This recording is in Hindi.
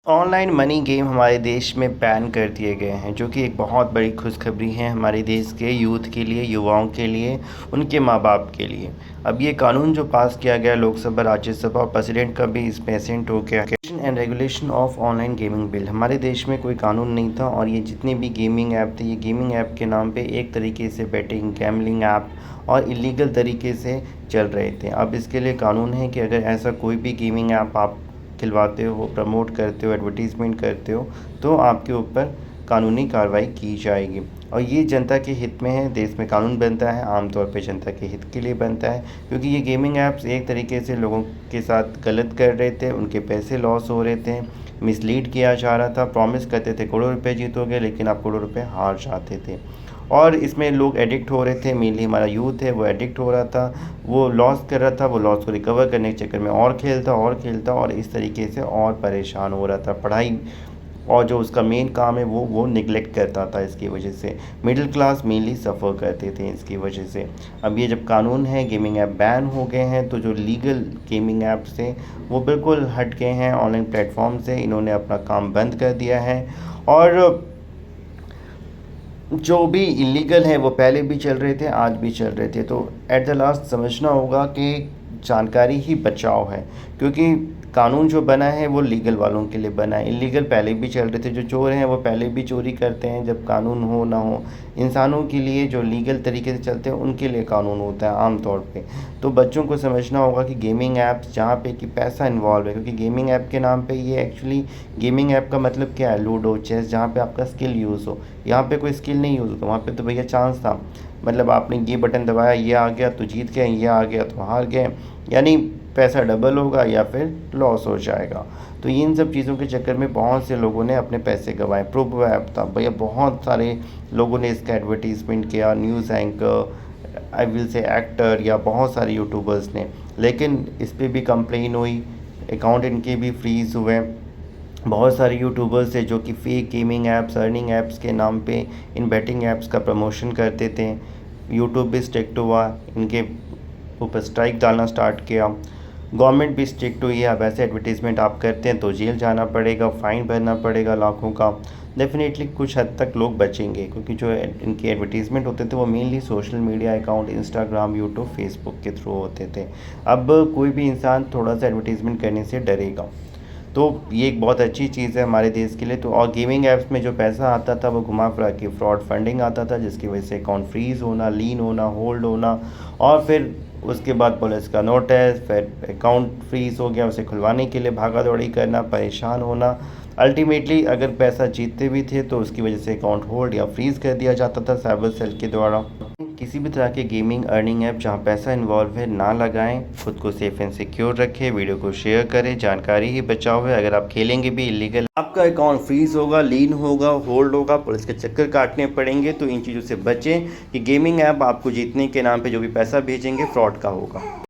ऑनलाइन मनी गेम हमारे देश में बैन कर दिए गए हैं, जो कि एक बहुत बड़ी खुशखबरी है हमारे देश के यूथ के लिए, युवाओं के लिए, उनके माँ-बाप के लिए। अब ये कानून जो पास किया गया लोकसभा, राज्यसभा और प्रेसिडेंट का भी इसमें एसेंट हो गया and regulation of online gaming bill. हमारे देश में कोई कानून नहीं था और ये जितने भी गेमिंग ऐप थे, ये गेमिंग ऐप के नाम पे एक तरीके से बेटिंग, गैम्बलिंग ऐप और इलीगल तरीके से चल रहे थे। अब इसके लिए कानून है कि अगर ऐसा कोई भी गेमिंग ऐप आप खिलवाते हो, प्रमोट करते हो, एडवर्टीज़मेंट करते हो, तो आपके ऊपर कानूनी कार्रवाई की जाएगी। और ये जनता के हित में है। देश में कानून बनता है आमतौर पे जनता के हित के लिए बनता है, क्योंकि ये गेमिंग ऐप्स एक तरीके से लोगों के साथ गलत कर रहे थे, उनके पैसे लॉस हो रहे थे, मिसलीड किया जा रहा था, प्रॉमिस करते थे करोड़ों रुपए जीतोगे, लेकिन आप करोड़ों रुपए हार जाते थे। और इसमें लोग एडिक्ट हो रहे थे, मेनली हमारा यूथ है वो एडिक्ट हो रहा था, वो लॉस कर रहा था, वो लॉस को रिकवर करने के चक्कर में और खेलता और इस तरीके से और परेशान हो रहा था। पढ़ाई और जो उसका मेन काम है वो निगलेक्ट करता था। इसकी वजह से मिडिल क्लास मेनली सफ़र करते थे इसकी वजह से। अब ये जब कानून है, गेमिंग ऐप बैन हो गए हैं, तो जो लीगल गेमिंग ऐप्स थे वो बिल्कुल हट गए हैं ऑनलाइन प्लेटफॉर्म से। इन्होंने अपना काम बंद कर दिया है और जो भी इलीगल है वो पहले भी चल रहे थे, आज भी चल रहे थे। तो एट द लास्ट समझना होगा कि जानकारी ही बचाव है, क्योंकि कानून जो बना है वो लीगल वालों के लिए बना है। इलीगल पहले भी चल रहे थे, जो चोर हैं वो पहले भी चोरी करते हैं, जब कानून हो ना हो। इंसानों के लिए जो लीगल तरीके से चलते हैं उनके लिए कानून होता है आम तौर पे। तो बच्चों को समझना होगा कि गेमिंग ऐप्स जहाँ पे कि पैसा इन्वॉल्व है, क्योंकि गेमिंग ऐप के नाम पे ये एक्चुअली गेमिंग ऐप का मतलब क्या है, लूडो, चेस, जहाँ पे आपका स्किल यूज़ हो। यहाँ पे कोई स्किल नहीं यूज़ होता, वहाँ पे तो भैया चांस था। मतलब आपने ये बटन दबाया, ये आ गया तो जीत गए, ये आ गया तो हार गए, यानी पैसा डबल होगा या फिर लॉस हो जाएगा। तो इन सब चीज़ों के चक्कर में बहुत से लोगों ने अपने पैसे गंवाए। प्रूफ ऐप था भैया, बहुत सारे लोगों ने इसका एडवर्टीज़मेंट किया, news anchor, I will say actor या बहुत सारे यूट्यूबर्स ने, लेकिन इस पर भी कंप्लेन हुई, अकाउंट इनके भी फ्रीज़ हुए। बहुत सारे यूट्यूबर्स है जो कि fake gaming apps, earning apps के नाम पे इन बेटिंग ऐप्स का प्रमोशन करते थे। यूट्यूब भी स्ट्रिक्ट हुआ, इनके ऊपर स्ट्राइक डालना स्टार्ट किया। गवर्नमेंट भी स्ट्रिक्ट हुई है, अब ऐसे एडवर्टीज़मेंट आप करते हैं तो जेल जाना पड़ेगा, फ़ाइन भरना पड़ेगा लाखों का। डेफिनेटली कुछ हद तक लोग बचेंगे, क्योंकि जो इनके एडवर्टीज़मेंट होते थे वो mainly social media account, Instagram, YouTube, Facebook के थ्रू होते थे। अब कोई भी इंसान थोड़ा सा एडवर्टीज़मेंट करने से डरेगा। तो ये एक बहुत अच्छी चीज़ है हमारे देश के लिए। तो और गेमिंग ऐप्स में जो पैसा आता था वो घुमा फिरा के फ्रॉड फंडिंग आता था, जिसकी वजह से अकाउंट फ्रीज़ होना, लीन होना, होल्ड होना, और फिर उसके बाद पुलिस का नोटिस, फिर अकाउंट फ्रीज़ हो गया, उसे खुलवाने के लिए भागा दौड़ी करना, परेशान होना। अल्टीमेटली अगर पैसा जीतते भी थे तो उसकी वजह से अकाउंट होल्ड या फ्रीज़ कर दिया जाता था साइबर सेल के द्वारा। किसी भी तरह के गेमिंग अर्निंग ऐप जहां पैसा इन्वॉल्व है ना लगाएं, खुद को सेफ एंड सिक्योर रखें, वीडियो को शेयर करें, जानकारी ही बचाव है। अगर आप खेलेंगे भी इलीगल, आपका अकाउंट फ्रीज होगा, लीन होगा, होल्ड होगा, पुलिस के चक्कर काटने पड़ेंगे। तो इन चीज़ों से बचें कि गेमिंग ऐप आपको जीतने के नाम पे जो भी पैसा भेजेंगे फ्रॉड का होगा।